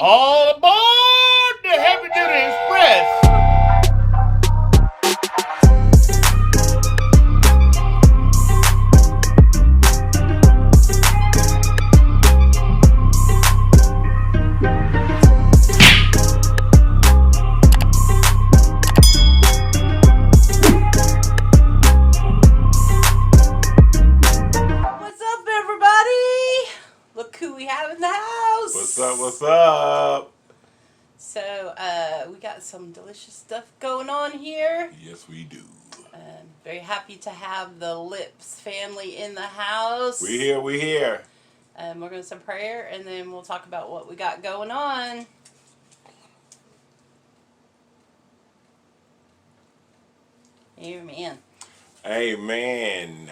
All aboard the Heavy Duty Express. What's up, everybody? Look who we have in the house. What's up? What's up? So, we got some delicious stuff going on here. Yes, we do. Very happy to have the Llips family in the house. We here. We here. We're going to say prayer, and then we'll talk about what we got going on. Amen. Amen.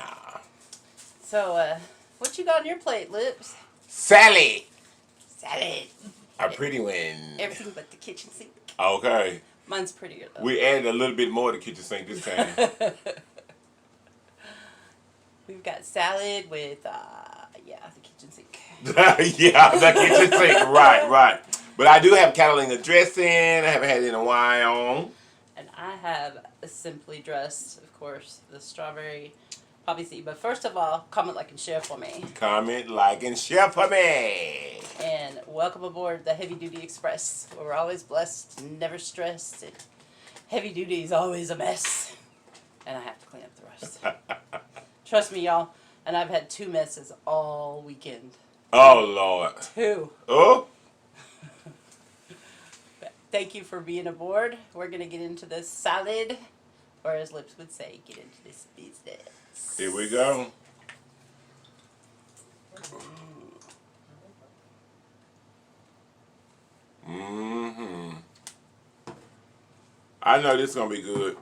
So, what you got on your plate, Llips? Sally. Salad. A pretty one. Everything but the kitchen sink. Okay. Mine's prettier, though. We added a little bit more to the kitchen sink this time. We've got salad with, the kitchen sink. Yeah, the kitchen sink. Right. But I do have Catalina dressing. I haven't had it in a while. And I have a Simply Dressed, of course, the strawberry poppy seed. But first of all, comment, like, and share for me. Comment, like, and share for me. And welcome aboard the Heavy Duty Express, where we're always blessed, never stressed. And heavy duty is always a mess. And I have to clean up the rest. Trust me, y'all. And I've had 2 messes all weekend. Oh, Lord. 2. Oh? Thank you for being aboard. We're going to get into this salad, or as Llips would say, get into this business. Here we go. Mm-hmm. I know this is going to be good.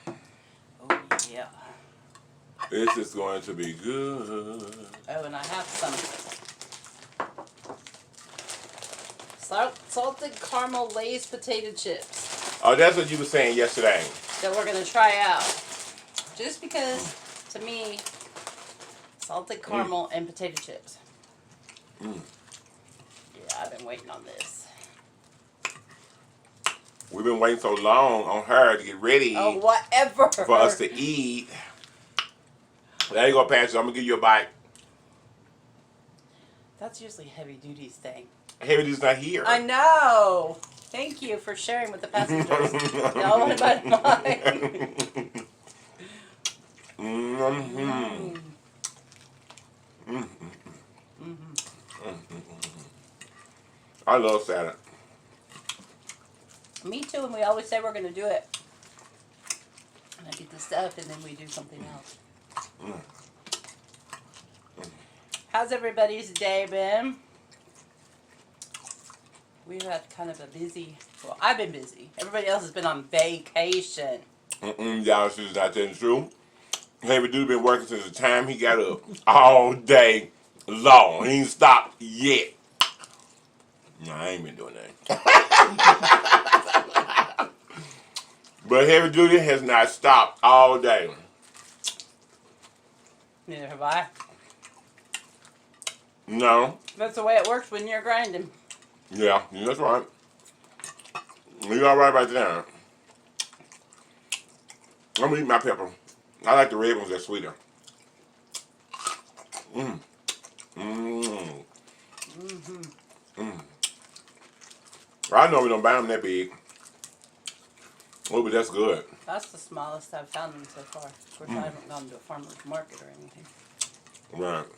Oh, yeah. This is going to be good. Oh, and I have some salted caramel Lay's potato chips Oh, that's what you were saying yesterday. that we're going to try out. Just because, to me, salted caramel and potato chips. Mm. Yeah, I've been waiting on this. We've been waiting so long on her to get ready Oh, whatever. for us to eat. There you go, Patrick. I'm going to give you a bite. That's usually Heavy Duty's thing. Heavy Duty's not here. I know. Thank you for sharing with the passengers. No one but mine. Mm-hmm. I love salad. Me too, and we always say we're going to do it. And I get the stuff, and then we do something else. How's everybody's day been? We've had kind of a busy, well, I've been busy. Everybody else has been on vacation. Y'all, this is not telling the truth. Heavy Duty been working since the time he got up. All day long. He ain't stopped yet. No, I ain't been doing that. But Heavy Duty has not stopped all day. Neither have I. No. That's the way it works when you're grinding. Yeah, that's right. You all right there. I'm gonna eat my pepper. I like the red ones, they're sweeter. I know we don't buy them that big. Oh, but that's good. That's the smallest I've found them so far. Of course, I haven't gone to a farmer's market or anything. Right.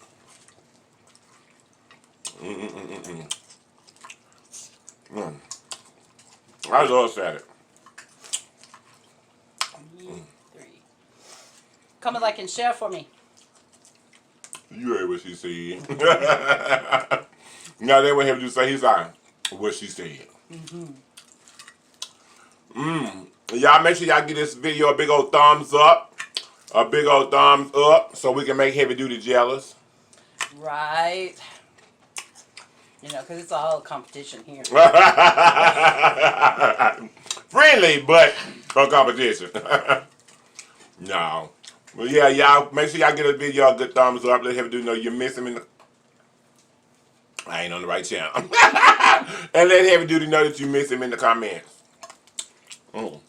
I love salad. 3. Comment, like, and share for me. You heard what she said. Now they would have to say he's like what she said. Y'all make sure y'all give this video a big old thumbs up. A big old thumbs up so we can make Heavy Duty jealous. Right. You know, because it's all competition here. Friendly, but no competition. No. Well, yeah, y'all make sure y'all get a video a good thumbs up. Let Heavy Duty know you miss him in the I ain't on the right channel. And let Heavy Duty know that you miss him in the comments. Mm.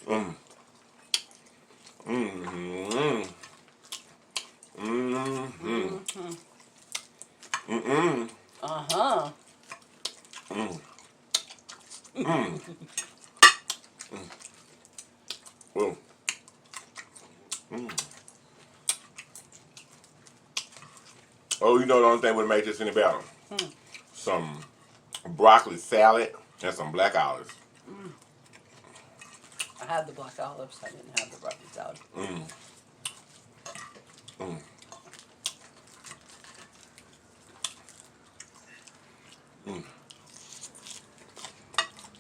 Mm. Mm-hmm. Mm-hmm. Mm-hmm. Uh-huh. Mm. Mm. Mm. Well. Mm. Oh, you know the only thing would make this any better? Some broccoli salad and some black olives. I had the black olives. I didn't have the broccoli salad. Mm. Mm. Mm.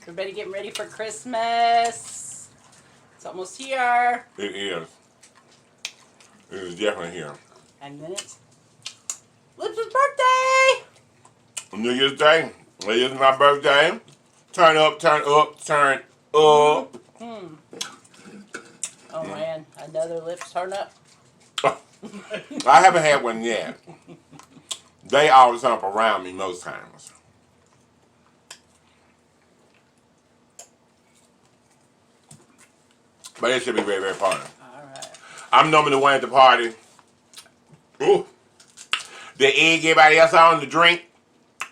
Everybody getting ready for Christmas. It's almost here. It is. It is definitely here. 9 minutes. Lips' birthday! New Year's Day. It is my birthday. Turn up, turn up, turn up. Hmm. Oh man, another Lips turn up. I haven't had one yet. They always turn up around me most times. But it should be very, very fun. Alright. I'm normally the one at the party. Ooh. The egg everybody else on, the drink.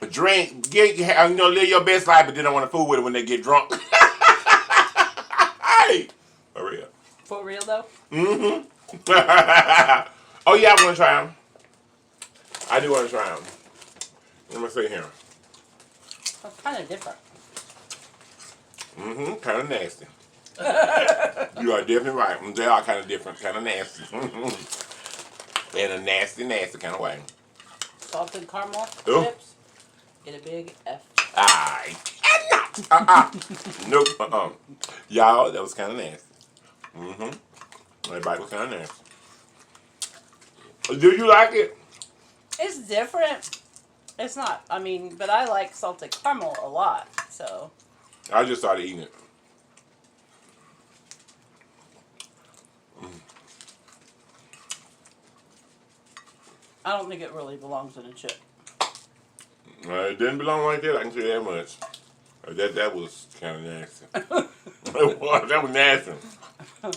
Drink, live your best life, but they don't want to fool with it when they get drunk. Hey! For real. For real though? Mm-hmm. Oh yeah, I want to try them. I do want to try them. Let me see here. That's kind of different. Mm-hmm. Kind of nasty. You are definitely right. They are kind of different, kind of nasty. In a nasty, nasty kind of way. Salted caramel Ooh. chips. Get a big F. I cannot. Nope. Y'all, that was kind of nasty. Mm-hmm. That bite was kind of nasty. Do you like it? It's different. It's not. I mean, but I like salted caramel a lot. So. I just started eating it. I don't think it really belongs in a chip. It didn't belong like that. I can tell you that much. That was kind of nasty. It was. That was nasty.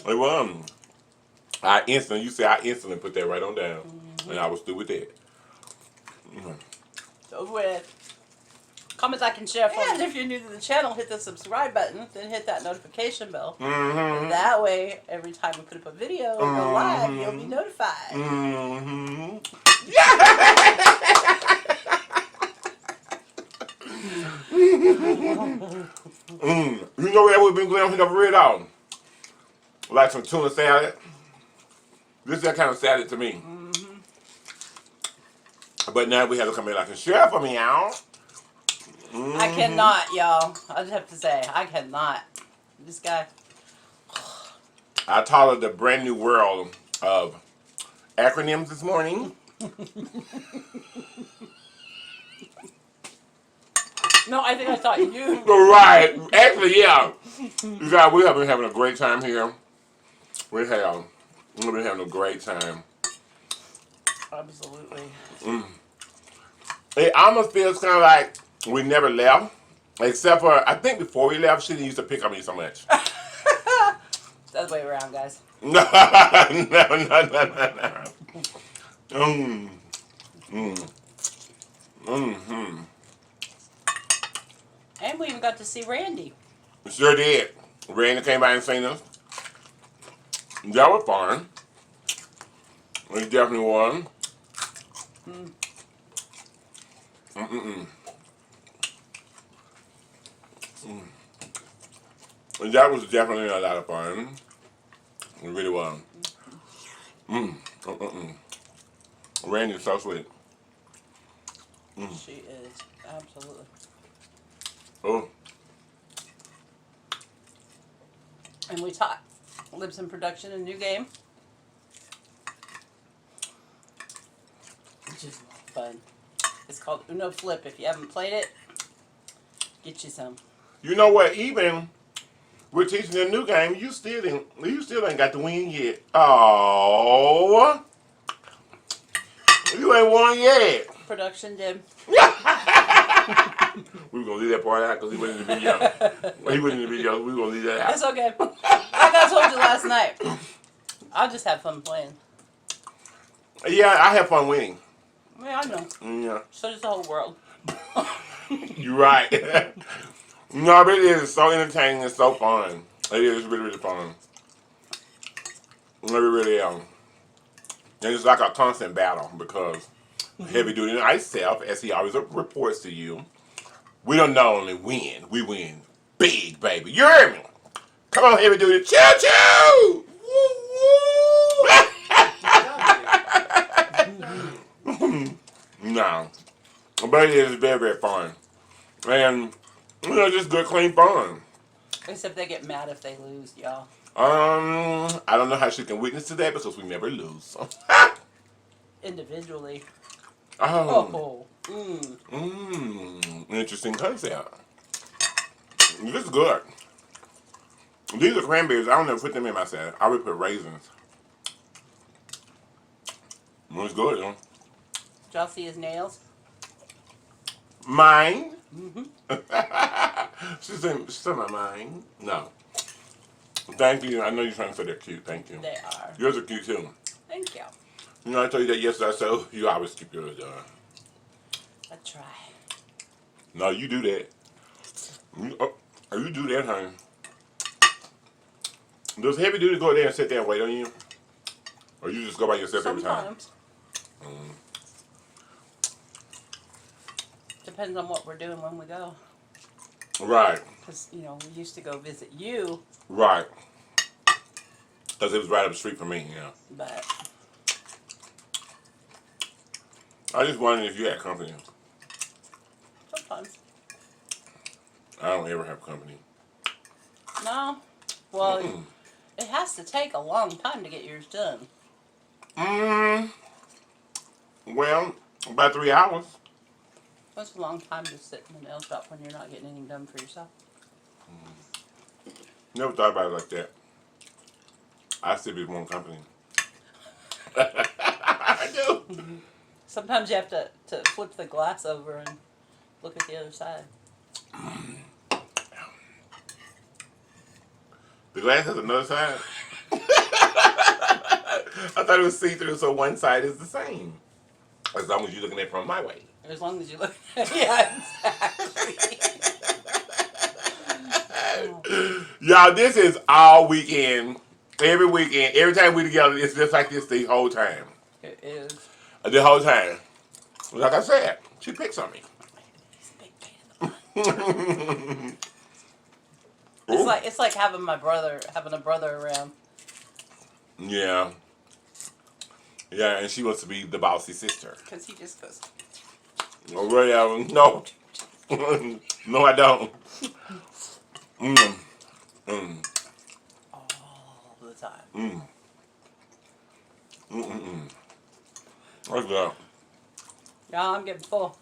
It was. You said I instantly put that right on down, and I was through with that. Over with. Comment, like, and share. And if you're new to the channel, hit the subscribe button, then hit that notification bell. Mm-hmm. That way, every time we put up a video and go live, you'll be notified. Mm-hmm. You know where we've been going to rid of? Like some tuna salad. This is that kind of salad to me. But now we have to come in like a share for me, y'all. I cannot, y'all. I just have to say, I cannot. This guy. I taught her the brand new world of acronyms this morning. No, I think I taught you. Right. Actually, yeah. You guys, we have been having a great time here. We've been having a great time. Absolutely. It almost feels kind of like we never left. Except for, I think before we left, she didn't used to pick on me so much. That's the way around, guys. No. And we even got to see Randy. Sure did. Randy came by and seen us. That was fun. It definitely was. And that was definitely a lot of fun. It really was. Randy's so sweet. She is. Absolutely. Oh. And we taught Lips in production a new game. Which is fun. It's called Uno Flip. If you haven't played it, get you some. You know what? Even we're teaching a new game. You still ain't got the win yet. Oh, you ain't won yet. Production did. We were gonna leave that part out because he wasn't in the video. He wasn't in the video. We were gonna leave that out. It's okay. Like I told you last night, I'll just have fun playing. Yeah, I have fun winning. Yeah, I know. Yeah, So does the whole world. you're right. No, but it is so entertaining and so fun. It is really, really fun. It really is. And it's like a constant battle because Heavy Duty and myself, as he always reports to you, we don't not only win, we win big, baby. You hear me? Come on, Heavy Duty. Choo choo! No. But it is very, very fun. And, you know, just good, clean fun. Except they get mad if they lose, y'all. I don't know how she can witness to that because we never lose. Individually. Oh. Oh. Interesting concept. This is good. These are cranberries. I don't never put them in my salad. I would put raisins. It's good, though. Did y'all see his nails? Mine? Mm-hmm. She's in my mind. No. Thank you. I know you're trying to say they're cute. Thank you. They are. Yours are cute, too. Thank you. You know, I told you that yesterday, so you always keep yours done. I try. No, you do that. You do that, honey. Does Heavy Duty go there and sit there and wait on you? Or you just go by yourself every time? Sometimes. Depends on what we're doing when we go. Right. Because, you know, we used to go visit you. Right. Because it was right up the street from me, yeah. But I just wondered if you had company. sometimes. I don't ever have company. No. Well, it has to take a long time to get yours done. Well, about 3 hours. That's a long time to sit in the nail shop when you're not getting anything done for yourself. Never thought about it like that. I still be one company. I do. Sometimes you have to flip the glass over and look at the other side. The glass has another side? I thought it was see-through, so one side is the same. As long as you're looking at it from my way. As long as you look at yeah, exactly. Y'all, this is all weekend. Every weekend. Every time we together, it's just like this the whole time. It is. The whole time. Like I said, she picks on me. He's a big pain in the butt. It's like having a brother around. Yeah. Yeah, and she wants to be the bossy sister. Because he just goes. Oh, really? No. No, I don't. All the time. What's that? Yeah, I'm getting full.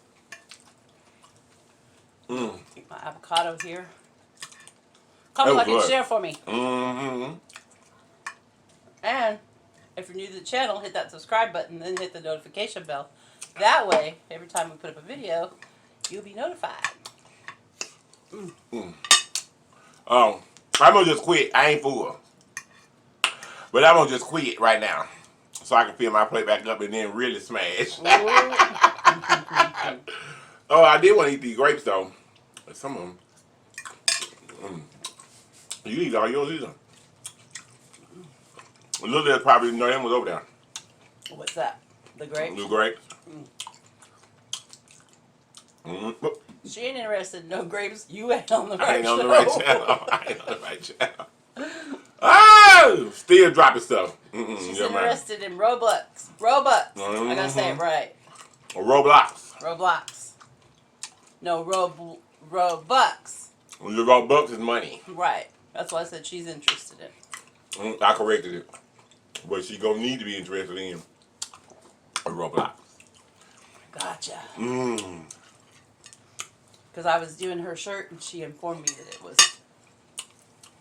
Eat my avocado here. Comment, like, and share for me. And if you're new to the channel, hit that subscribe button, then hit the notification bell. That way, every time we put up a video, you'll be notified. Oh, I'm gonna just quit. I ain't full. But I'm gonna just quit right now. So I can fill my plate back up and then really smash. Oh, I did want to eat these grapes though. Some of them. You eat all yours either. A little bit probably no, them was over there. What's that? The grapes? New grapes. She ain't interested in no grapes. You ain't on the right I ain't on the show. right channel. I ain't on the right channel. Oh! Still dropping stuff. She's interested in Robux. Robux. I gotta say it right. Or Roblox. Roblox. No, Robux. The Robux is money. Right. That's why I said she's interested in. I corrected it. But she gonna need to be interested in a Roblox. Gotcha. Because I was doing her shirt and she informed me that it was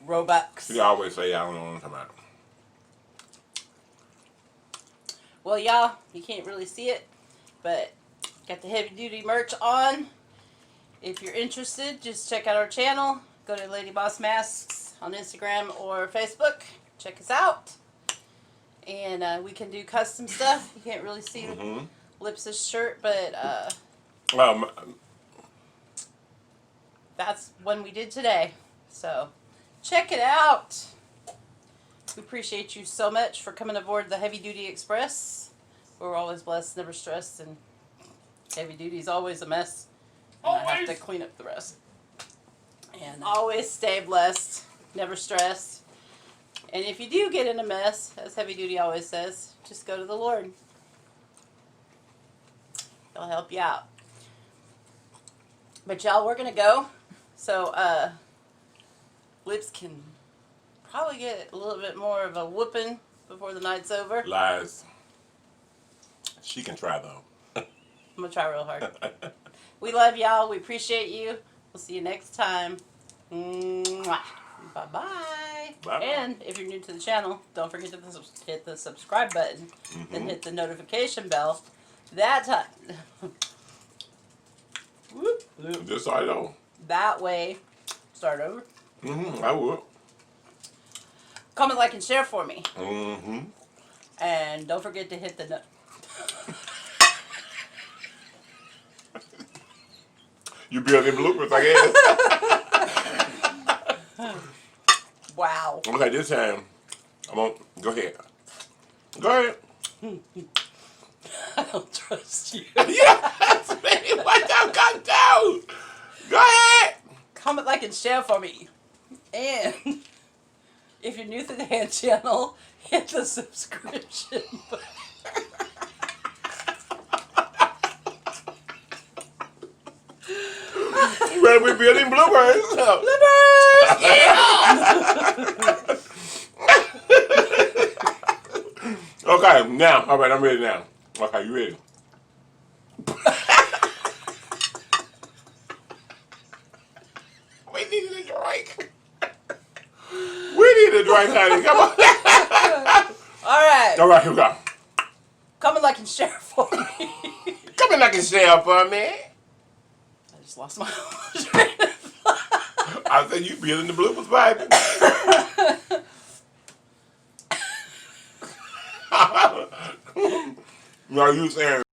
Robux. She always say, I don't know what I'm talking about. Well, y'all, you can't really see it, but got the heavy duty merch on. If you're interested, just check out our channel. Go to Lady Boss Masks on Instagram or Facebook. Check us out. And we can do custom stuff. You can't really see Llips' shirt, but that's one we did today. So check it out. We appreciate you so much for coming aboard the Heavy Duty Express. We're always blessed, never stressed, and heavy duty is always a mess. And I have to clean up the rest. And always stay blessed, never stressed. And if you do get in a mess, as Heavy Duty always says, just go to the Lord. He'll help you out. But y'all, we're going to go. So, Llips can probably get a little bit more of a whooping before the night's over. Lies. She can try, though. I'm going to try real hard. We love y'all. We appreciate you. We'll see you next time. Mwah. Bye-bye. Bye. And if you're new to the channel, don't forget to hit the subscribe button and hit the notification bell. That time. Whoop, whoop. Just so I know. That way. Start over. I will. Comment, like, and share for me. Mm-hmm. And don't forget to hit the You building bloopers, I guess. Wow. Okay, this time, I'm going to go ahead. Go ahead. I don't trust you. Yes, man. What the got down? Go ahead. Comment, like, and share for me. And if you're new to the hand channel, hit the subscription button. Well, we're building bloopers. Bloopers! Yeah! Okay, now. All right, I'm ready now. Okay, you ready? We needed a drink. We need a drink, honey. Come on. Alright. All right, here we go. Comment, like, and share for me. Come in like a shell for me. I just lost my train of thought. I said you building the bloopers, baby. No, you saying